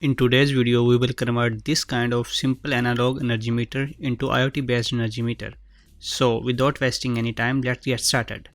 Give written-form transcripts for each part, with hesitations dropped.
In today's video, we will convert this kind of simple analog energy meter into IoT based energy meter. So without wasting any time, let's get started.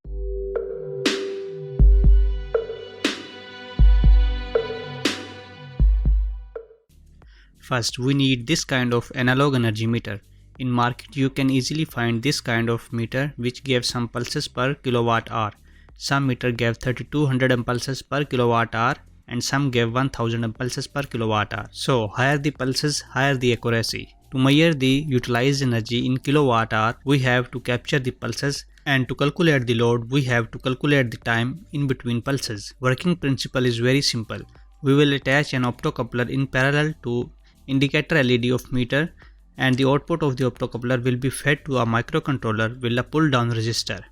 First, we need this kind of analog energy meter. In market, you can easily find this kind of meter which gives some pulses per kilowatt hour. Some meter gave 3200 impulses per kilowatt hour and some gave 1000 impulses per kilowatt hour. So higher the pulses, higher the accuracy. To measure the utilized energy in kilowatt hour, we have to capture the pulses, and to calculate the load, we have to calculate the time in between pulses. Working principle is very simple. We will attach an optocoupler in parallel to indicator LED of meter, and the output of the optocoupler will be fed to a microcontroller with a pull down resistor.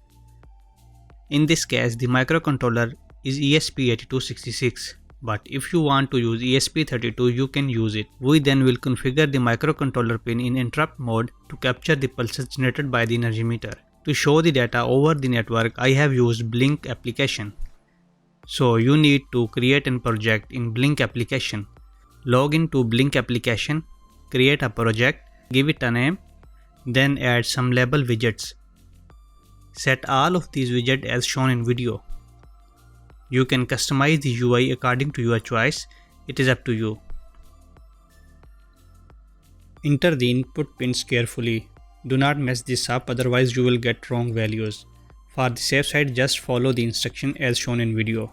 In this case, the microcontroller is ESP8266, but if you want to use ESP32, you can use it. We then will configure the microcontroller pin in interrupt mode to capture the pulses generated by the energy meter. To show the data over the network, I have used Blink application. So you need to create a project in Blink application. Log into Blink application, create a project, give it a name, then add some label widgets. Set all of these widgets as shown in video. You can customize the UI according to your choice. It is up to you. Enter the input pins carefully. Do not mess this up, otherwise you will get wrong values. For the safe side, just follow the instruction as shown in video.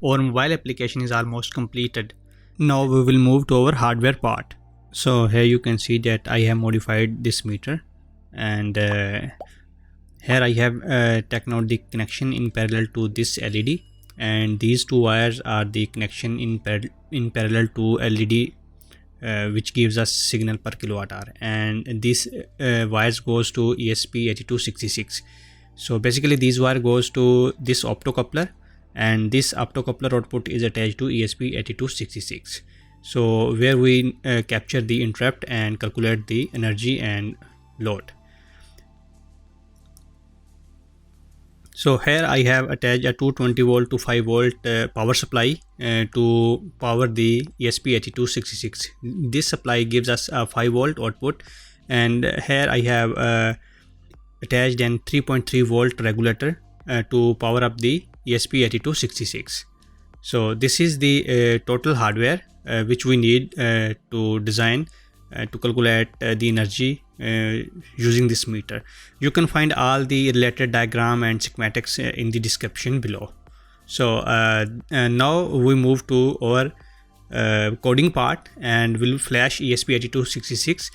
Our mobile application is almost completed. Now we will move to our hardware part. So here you can see that I have modified this meter, and here I have taken out the connection in parallel to this LED, and these two wires are the connection in parallel to LED, which gives us signal per kilowatt hour, and this wires goes to ESP8266. So basically these wire goes to this optocoupler, and this optocoupler output is attached to ESP8266. So where we capture the interrupt and calculate the energy and load. So here I have attached a 220 volt to 5 volt power supply to power the ESP8266. This supply gives us a 5 volt output, and here I have attached an 3.3 volt regulator to power up the ESP8266. So this is the total hardware which we need to design to calculate the energy using this meter. You can find all the related diagram and schematics in the description below. So now we move to our coding part, and we'll flash ESP8266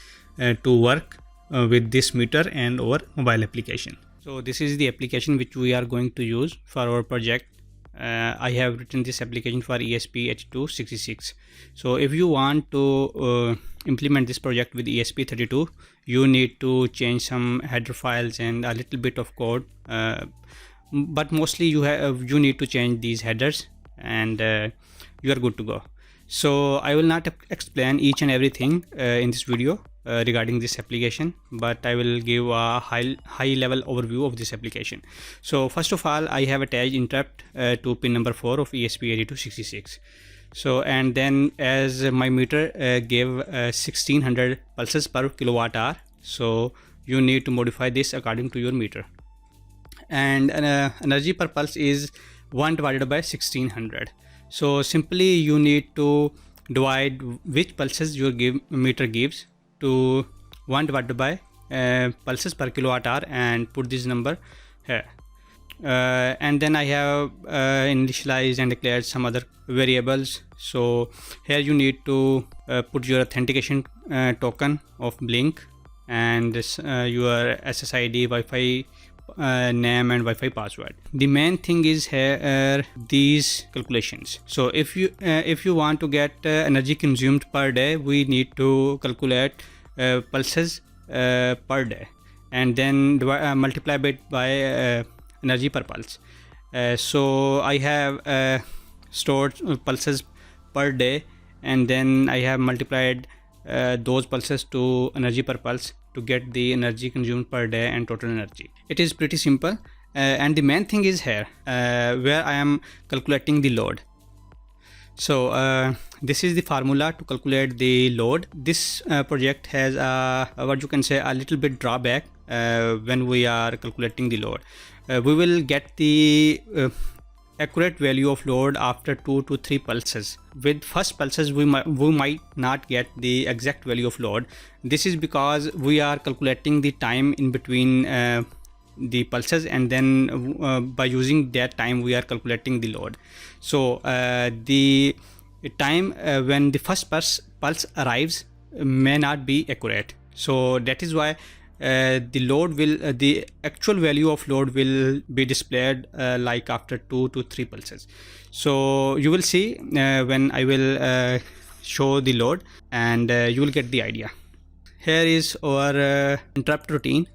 to work with this meter and our mobile application. So this is the application which we are going to use for our project. I have written this application for ESP8266. So if you want to implement this project with ESP32, you need to change some header files and a little bit of code, but mostly you need to change these headers, and you are good to go. So I will not explain each and everything in this video regarding this application, but I will give a high level overview of this application. So first of all, I have attached interrupt to pin number 4 of ESP8266. So and then as my meter gave 1600 pulses per kilowatt hour, so you need to modify this according to your meter. And energy per pulse is 1 divided by 1600. So simply you need to divide which pulses your meter gives to 1 divided by pulses per kilowatt hour and put this number here. And then I have initialized and declared some other variables. So here you need to put your authentication token of Blink and this, your SSID, Wi-Fi name and Wi-Fi password. The main thing is here these calculations. So if you want to get energy consumed per day, we need to calculate pulses per day and then multiply it by energy per pulse. So I have stored pulses per day and then I have multiplied those pulses to energy per pulse to get the energy consumed per day and total energy. It is pretty simple, and the main thing is here where I am calculating the load. So this is the formula to calculate the load. This project has what you can say a little bit drawback when we are calculating the load. We will get the accurate value of load after 2 to 3 pulses. With first pulses we might not get the exact value of load. This is because we are calculating the time in between the pulses, and then by using that time we are calculating the load. So the time when the first pulse arrives may not be accurate. So that is why the load will the actual value of load will be displayed like after 2 to 3 pulses. So you will see when I will show the load, and you will get the idea. Here is our interrupt routine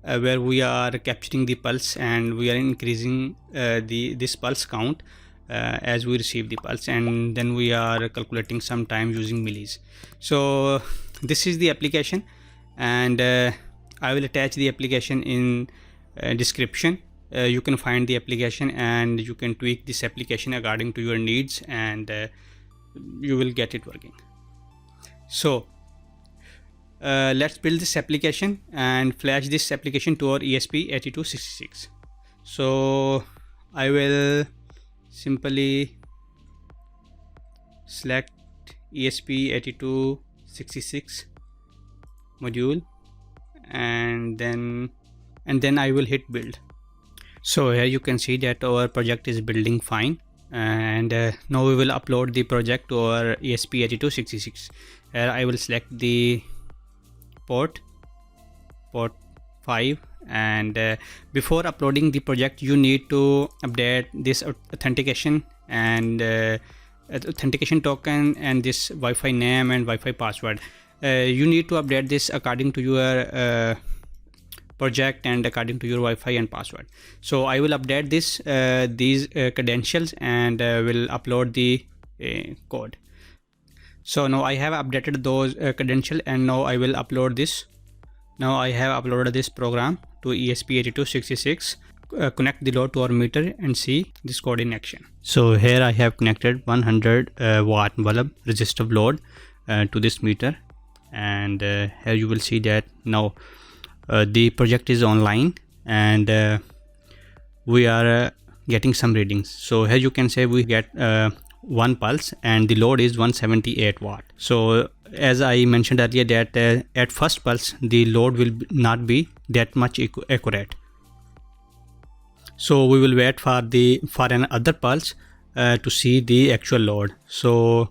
where we are capturing the pulse and we are increasing this pulse count as we receive the pulse, and then we are calculating some time using millis. So this is the application, and I will attach the application in description. You can find the application and you can tweak this application according to your needs, and you will get it working. So let's build this application and flash this application to our ESP8266. So I will simply select ESP8266 module, and then I will hit build. So here you can see that our project is building fine, and now we will upload the project to our ESP8266. Here I will select the port 5, and before uploading the project you need to update this authentication and authentication token and this Wi-Fi name and Wi-Fi password. You need to update this according to your project and according to your Wi-Fi and password. So I will update this these credentials and will upload the code. So now I have updated those credentials, and now I will upload this. Now I have uploaded this program to ESP8266. Connect the load to our meter and see this code in action. So here I have connected 100 watt bulb resistive load to this meter, and here you will see that now the project is online, and we are getting some readings. So here you can say we get one pulse and the load is 178 watt. So as I mentioned earlier that at first pulse the load will not be that much accurate. So we will wait for another pulse to see the actual load. So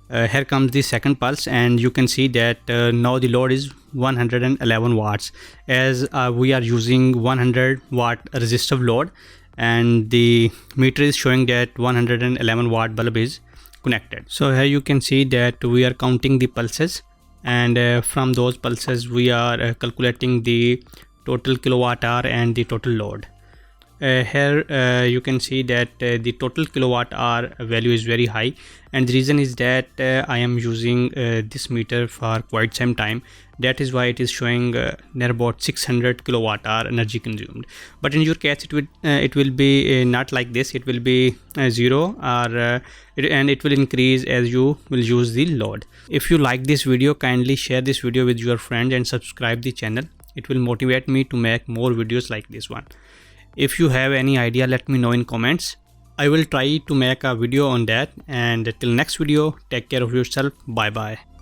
here comes the second pulse, and you can see that now the load is 111 watts, as we are using 100 watt resistive load, and the meter is showing that 111 watt bulb is connected. So here you can see that we are counting the pulses, and from those pulses we are calculating the total kilowatt hour and the total load. Here you can see that the total kilowatt hour value is very high, and the reason is that I am using this meter for quite some time. That is why it is showing near about 600 kilowatt hour energy consumed. But in your case it will be not like this. It will be 0 or and it will increase as you will use the load. If you like this video, kindly share this video with your friends and subscribe the channel. It will motivate me to make more videos like this one. If you have any idea, let me know in comments. I will try to make a video on that, and till next video, take care of yourself. Bye bye.